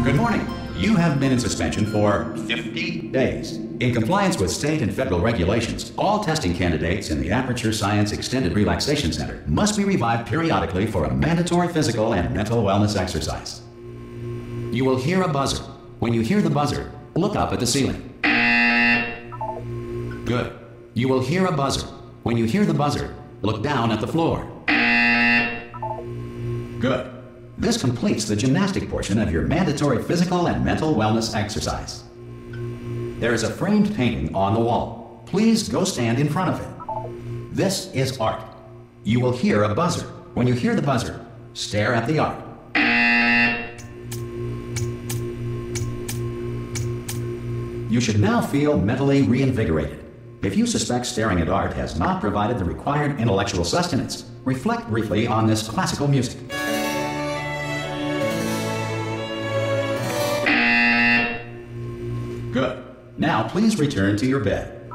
Good morning. You have been in suspension for 50 days. In compliance with state and federal regulations, all testing candidates in the Aperture Science Extended Relaxation Center must be revived periodically for a mandatory physical and mental wellness exercise. You will hear a buzzer. When you hear the buzzer, look up at the ceiling. Good. You will hear a buzzer. When you hear the buzzer, look down at the floor. Good. This completes the gymnastic portion of your mandatory physical and mental wellness exercise. There is a framed painting on the wall. Please go stand in front of it. This is art. You will hear a buzzer. When you hear the buzzer, stare at the art. You should now feel mentally reinvigorated. If you suspect staring at art has not provided the required intellectual sustenance, reflect briefly on this classical music. Good. Now please return to your bed.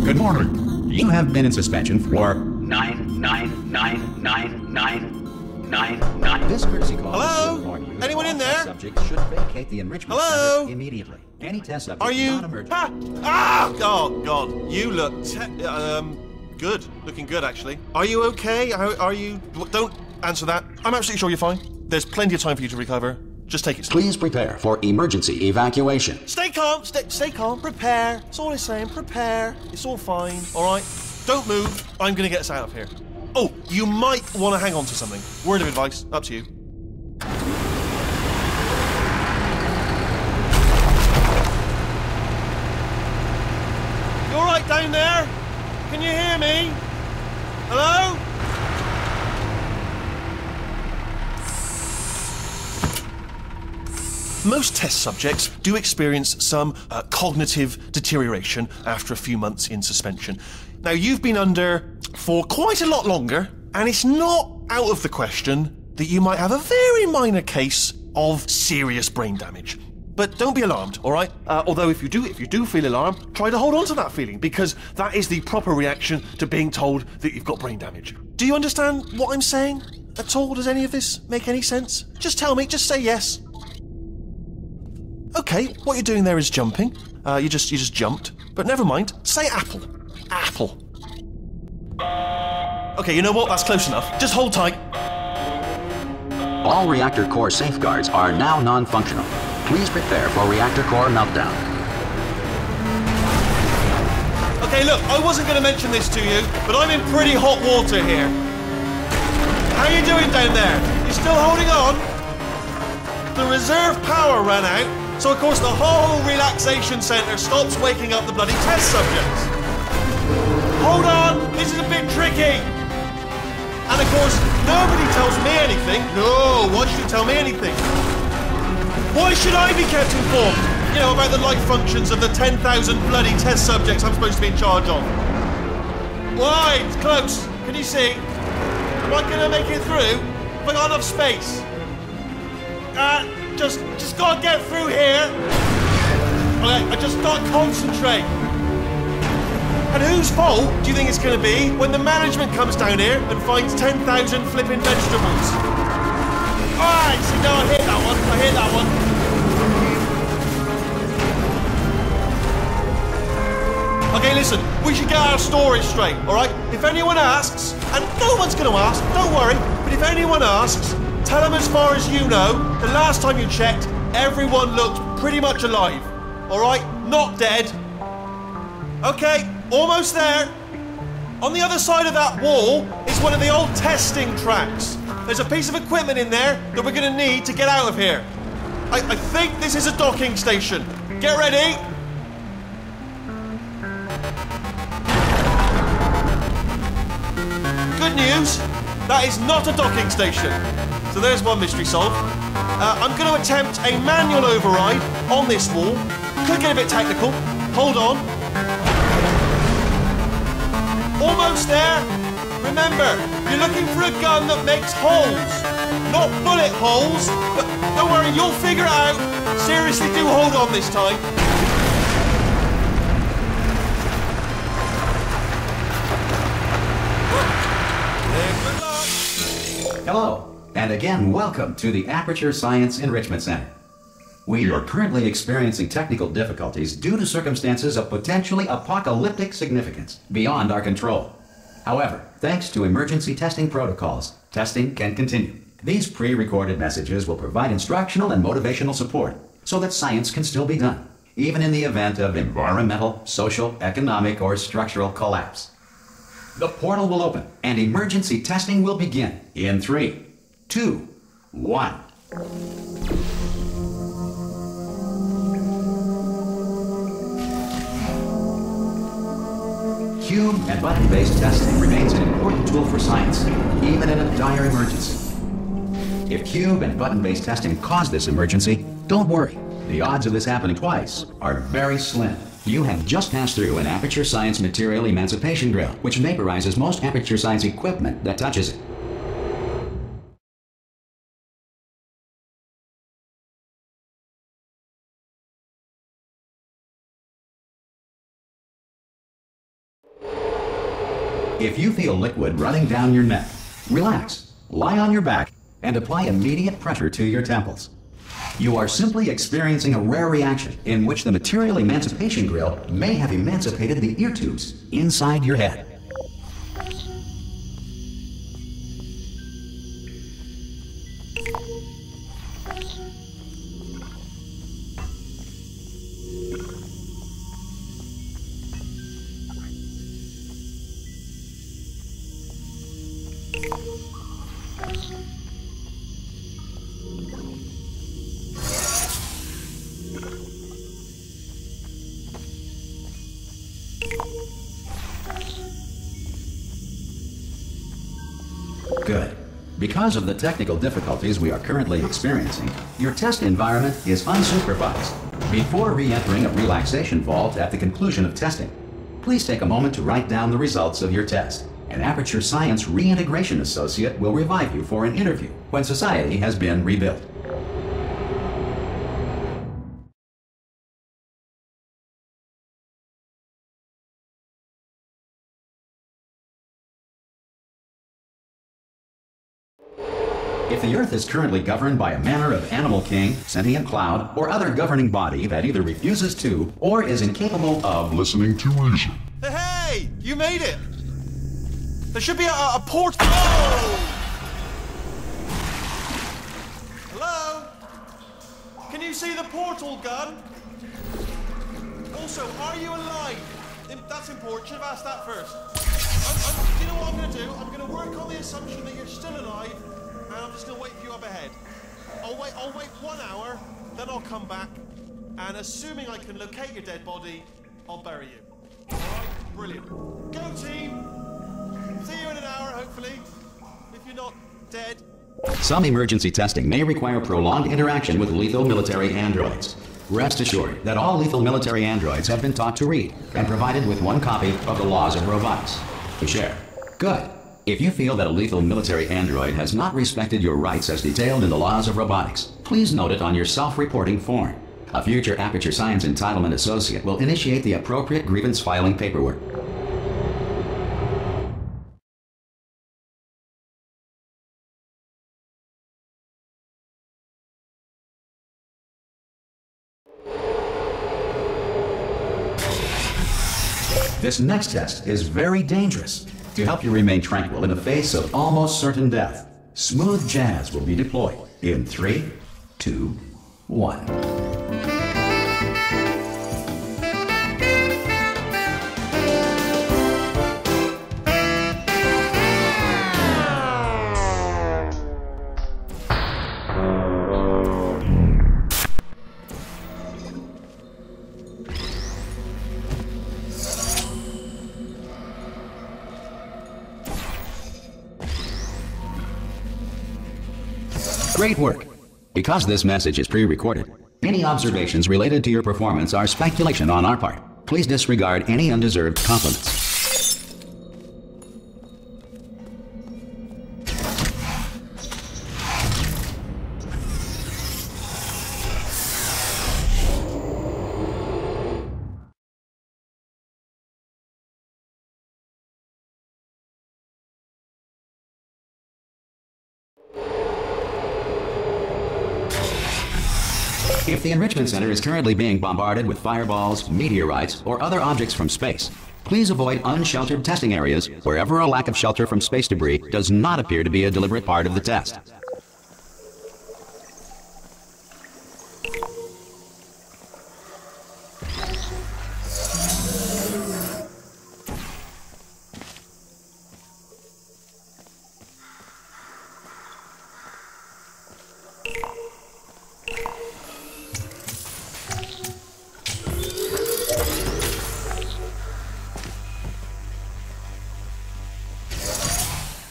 Good morning. You have been in suspension for 9999999. This courtesy call. Hello? Anyone in there? Subject should vacate the enrichment center immediately. Any test subject Are you? not emergent. Oh God! You look good. Looking good, actually. Are you okay? Are you? Don't answer that. I'm absolutely sure you're fine. There's plenty of time for you to recover. Just take it slow. Please prepare for emergency evacuation. Stay calm. Stay calm. Prepare. That's all I'm saying. Prepare. It's all fine. All right. Don't move. I'm gonna get us out of here. Oh, you might want to hang on to something. Word of advice. Up to you. You all right down there? Can you hear me? Hello? Most test subjects do experience some cognitive deterioration after a few months in suspension. Now, you've been under for quite a lot longer, and it's not out of the question that you might have a very minor case of serious brain damage. But don't be alarmed, all right? Although if you do feel alarmed, try to hold on to that feeling, because that is the proper reaction to being told that you've got brain damage. Do you understand what I'm saying at all? Does any of this make any sense? Just tell me, just say yes. Okay, what you're doing there is jumping. You just jumped. But never mind. Say apple. Apple. Okay, you know what? That's close enough. Just hold tight. All reactor core safeguards are now non-functional. Please prepare for reactor core meltdown. Okay, look, I wasn't going to mention this to you, but I'm in pretty hot water here. How you doing down there? You still holding on? The reserve power ran out. So, of course, the whole relaxation centre stops waking up the bloody test subjects. Hold on, this is a bit tricky. And, of course, nobody tells me anything. No, why should you tell me anything? Why should I be kept informed? You know, about the life functions of the 10,000 bloody test subjects I'm supposed to be in charge of. Why? It's close. Can you see? Am I going to make it through? Have I got enough space? Just gotta get through here. Okay, I just gotta concentrate. And whose fault do you think it's gonna be when the management comes down here and finds 10,000 flipping vegetables? Alright, so no, I hit that one. Okay, listen, we should get our story straight, alright? If anyone asks, and no one's gonna ask, don't worry, but if anyone asks, tell them as far as you know, the last time you checked, everyone looked pretty much alive. Alright? Not dead. Okay, almost there. On the other side of that wall is one of the old testing tracks. There's a piece of equipment in there that we're going to need to get out of here. I think this is a docking station. Get ready. Good news, that is not a docking station. So there's one mystery solved. I'm going to attempt a manual override on this wall. Could get a bit technical. Hold on. Almost there. Remember, you're looking for a gun that makes holes. Not bullet holes, but don't worry, you'll figure it out. Seriously, do hold on this time. Hello, and again welcome to the Aperture Science Enrichment Center. We are currently experiencing technical difficulties due to circumstances of potentially apocalyptic significance beyond our control. However, thanks to emergency testing protocols, testing can continue. These pre-recorded messages will provide instructional and motivational support so that science can still be done, even in the event of environmental, social, economic, or structural collapse. The portal will open and emergency testing will begin in 3, 2, 1. Cube and button-based testing remains an important tool for science, even in a dire emergency. If cube and button-based testing caused this emergency, don't worry. The odds of this happening twice are very slim. You have just passed through an Aperture Science material emancipation drill, which vaporizes most Aperture Science equipment that touches it. If you feel liquid running down your neck, relax, lie on your back, and apply immediate pressure to your temples. You are simply experiencing a rare reaction in which the material emancipation grill may have emancipated the ear tubes inside your head. Good. Because of the technical difficulties we are currently experiencing, your test environment is unsupervised. Before re-entering a relaxation vault at the conclusion of testing, please take a moment to write down the results of your test. An Aperture Science Reintegration Associate will revive you for an interview when society has been rebuilt. If the Earth is currently governed by a manner of animal king, sentient cloud, or other governing body that either refuses to or is incapable of listening to reason. Hey! You made it! There should be a port... Oh! Hello? Can you see the portal gun? Also, are you alive? That's important. Should have asked that first. Do you know what I'm going to do? I'm going to work on the assumption that you're still alive, and I'm just going to wait for you up ahead. I'll wait 1 hour, then I'll come back, and assuming I can locate your dead body, I'll bury you. Alright? Brilliant. Go team! See you in an hour, hopefully. If you're not dead. Some emergency testing may require prolonged interaction with lethal military androids. Rest assured that all lethal military androids have been taught to read and provided with 1 copy of the Laws of Robotics to share. Good. If you feel that a lethal military android has not respected your rights as detailed in the Laws of Robotics, please note it on your self-reporting form. A future Aperture Science Entitlement Associate will initiate the appropriate grievance filing paperwork. This next test is very dangerous. To help you remain tranquil in the face of almost certain death, smooth jazz will be deployed in 3, 2, 1. Great work. Because this message is pre-recorded, any observations related to your performance are speculation on our part. Please disregard any undeserved compliments. If the Enrichment Center is currently being bombarded with fireballs, meteorites, or other objects from space, please avoid unsheltered testing areas wherever a lack of shelter from space debris does not appear to be a deliberate part of the test.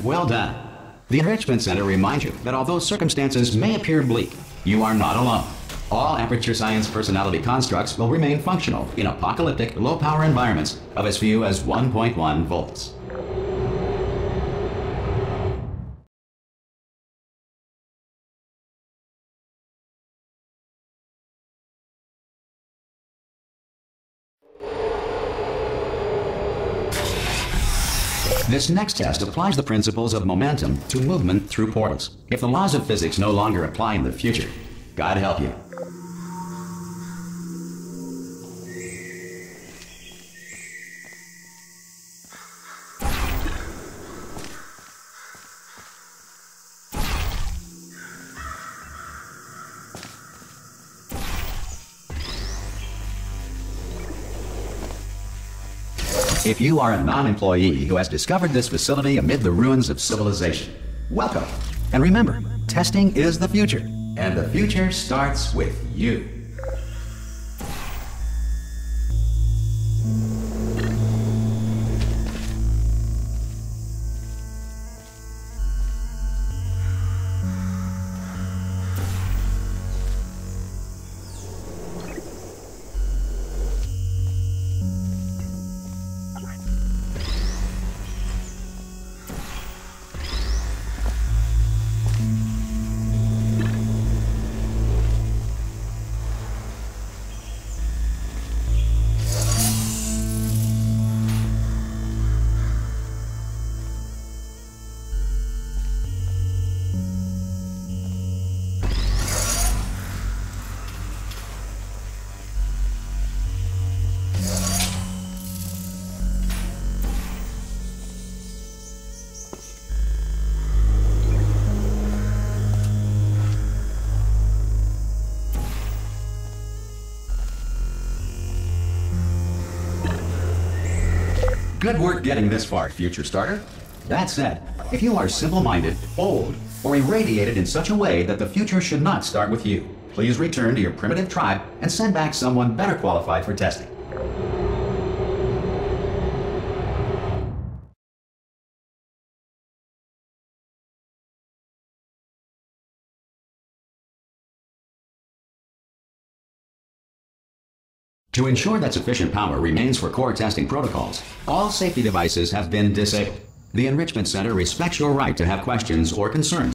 Well done. The Enrichment Center reminds you that although circumstances may appear bleak, you are not alone. All Aperture Science personality constructs will remain functional in apocalyptic, low-power environments of as few as 1.1 volts. This next test applies the principles of momentum to movement through portals. If the laws of physics no longer apply in the future, God help you. If you are a non-employee who has discovered this facility amid the ruins of civilization, welcome. And remember, testing is the future, and the future starts with you. Good work getting this far, future starter. That said, if you are simple-minded, old, or irradiated in such a way that the future should not start with you, please return to your primitive tribe and send back someone better qualified for testing. To ensure that sufficient power remains for core testing protocols, all safety devices have been disabled. The Enrichment Center respects your right to have questions or concerns